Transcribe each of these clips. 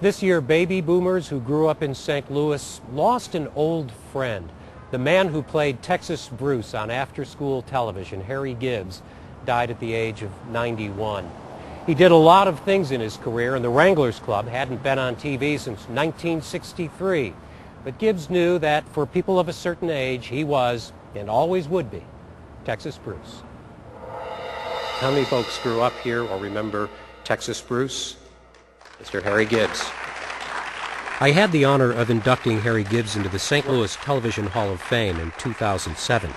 This year, baby boomers who grew up in St. Louis lost an old friend. The man who played Texas Bruce on after-school television, Harry Gibbs, died at the age of 91. He did a lot of things in his career, and the Wranglers Club hadn't been on TV since 1963. But Gibbs knew that for people of a certain age, he was, and always would be, Texas Bruce. How many folks grew up here or remember Texas Bruce? Mr. Harry Gibbs. I had the honor of inducting Harry Gibbs into the St. Louis Television Hall of Fame in 2007.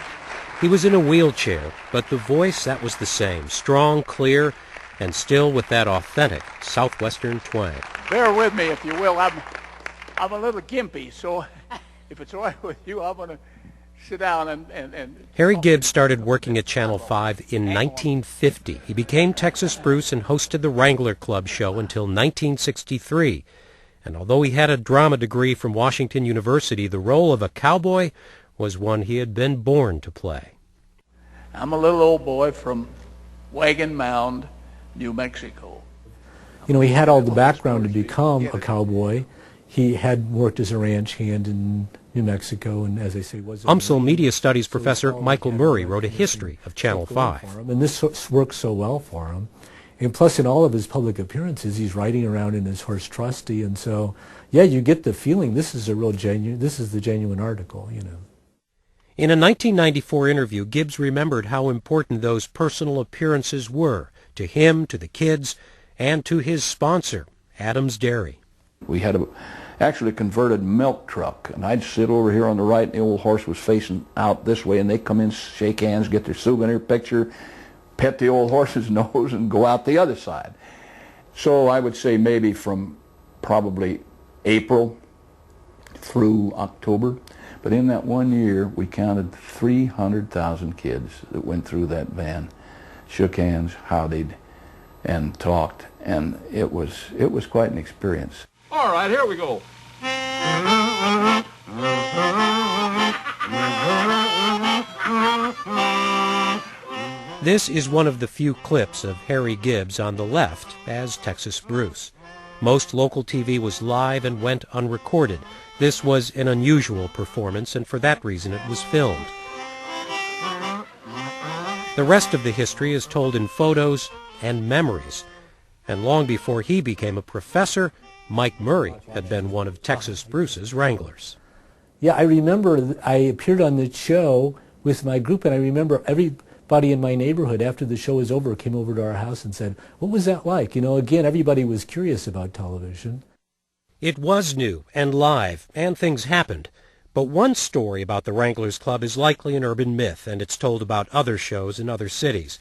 He was in a wheelchair, but the voice, that was the same, strong, clear, and still with that authentic Southwestern twang. Bear with me, if you will. I'm a little gimpy, so if it's all right with you, I'm going to sit down and... Harry Gibbs started working at Channel 5 in 1950. He became Texas Bruce and hosted the Wrangler Club show until 1963. And although he had a drama degree from Washington University, the role of a cowboy was one he had been born to play. I'm a little old boy from Wagon Mound, New Mexico. You know, he had all the background to become a cowboy. He had worked as a ranch hand in New Mexico, and as I say, was... UMSL Media Studies professor Michael Murray wrote a history of Channel 5. And this worked so well for him. And plus, in all of his public appearances, he's riding around in his horse Trusty, and so, yeah, you get the feeling this is the genuine article, you know. In a 1994 interview, Gibbs remembered how important those personal appearances were to him, to the kids, and to his sponsor, Adams Dairy. We had actually a converted milk truck, and I'd sit over here on the right, and the old horse was facing out this way, and they'd come in, shake hands, get their souvenir picture, pet the old horse's nose, and go out the other side. So I would say maybe from probably April through October. But in that 1 year, we counted 300,000 kids that went through that van, shook hands, howdied, and talked, and it was quite an experience. All right, here we go. This is one of the few clips of Harry Gibbs on the left as Texas Bruce. Most local TV was live and went unrecorded. This was an unusual performance, and for that reason it was filmed. The rest of the history is told in photos and memories. And long before he became a professor, Mike Murray had been one of Texas Bruce's Wranglers. Yeah, I remember I appeared on the show with my group, and I remember everybody in my neighborhood after the show was over came over to our house and said, "What was that like?" You know, again, everybody was curious about television. It was new and live, and things happened. But one story about the Wranglers Club is likely an urban myth, and it's told about other shows in other cities.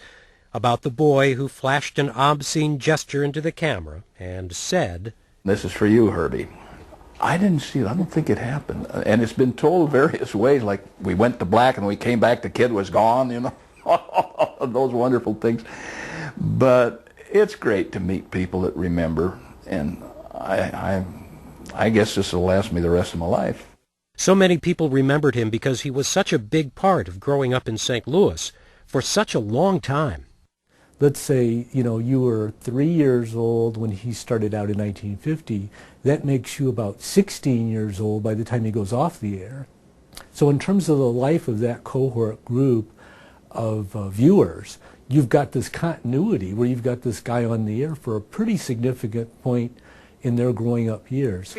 About the boy who flashed an obscene gesture into the camera and said, "This is for you, Herbie." I didn't see it. I don't think it happened. And it's been told various ways, like we went to black and we came back, the kid was gone, you know. Those wonderful things. But it's great to meet people that remember, and I guess this will last me the rest of my life. So many people remembered him because he was such a big part of growing up in St. Louis for such a long time. Let's say, you know, you were 3 years old when he started out in 1950. That makes you about 16 years old by the time he goes off the air. So in terms of the life of that cohort group of viewers, you've got this continuity where you've got this guy on the air for a pretty significant point in their growing up years.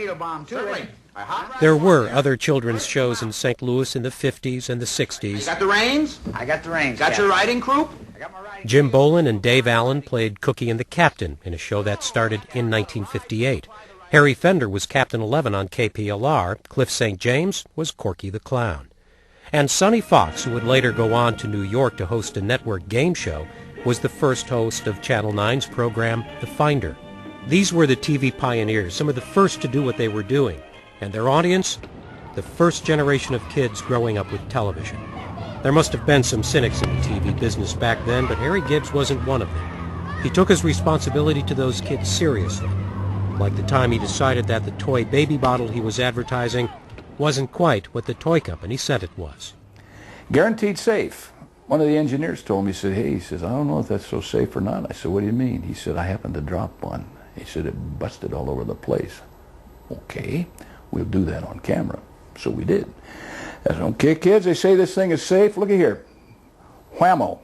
There were other children's shows in St. Louis in the 50s and the 60s. You got the reins? I got the reins. Got your riding croup? Jim Bolin and Dave Allen played Cookie and the Captain in a show that started in 1958. Harry Fender was Captain 11 on KPLR. Cliff St. James was Corky the Clown. And Sonny Fox, who would later go on to New York to host a network game show, was the first host of Channel 9's program, The Finder. These were the TV pioneers, some of the first to do what they were doing. And their audience, the first generation of kids growing up with television. There must have been some cynics in the TV business back then, but Harry Gibbs wasn't one of them. He took his responsibility to those kids seriously, like the time he decided that the toy baby bottle he was advertising wasn't quite what the toy company said it was. Guaranteed safe. One of the engineers told me, he said, "Hey," he says, "I don't know if that's so safe or not." I said, "What do you mean?" He said, "I happened to drop one." He said, "It busted all over the place." Okay, we'll do that on camera. So we did. I said, okay, kids, they say this thing is safe. Looky here. Whammo.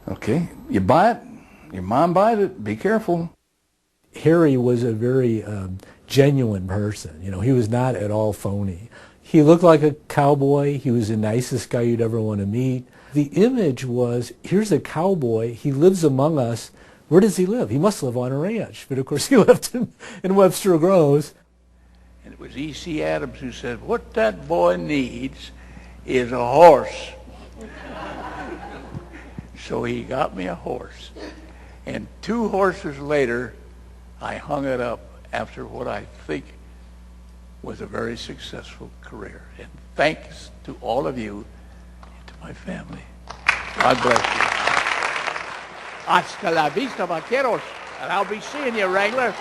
Okay, you buy it, your mom buys it, be careful. Harry was a very genuine person. You know, he was not at all phony. He looked like a cowboy. He was the nicest guy you'd ever want to meet. The image was, here's a cowboy. He lives among us. Where does he live? He must live on a ranch. But of course he lived in Webster Groves. And it was E.C. Adams who said, what that boy needs is a horse. So he got me a horse. And 2 horses later, I hung it up after what I think was a very successful career. And thanks to all of you and to my family. God bless you. Hasta la vista, vaqueros. And I'll be seeing you, Wrangler.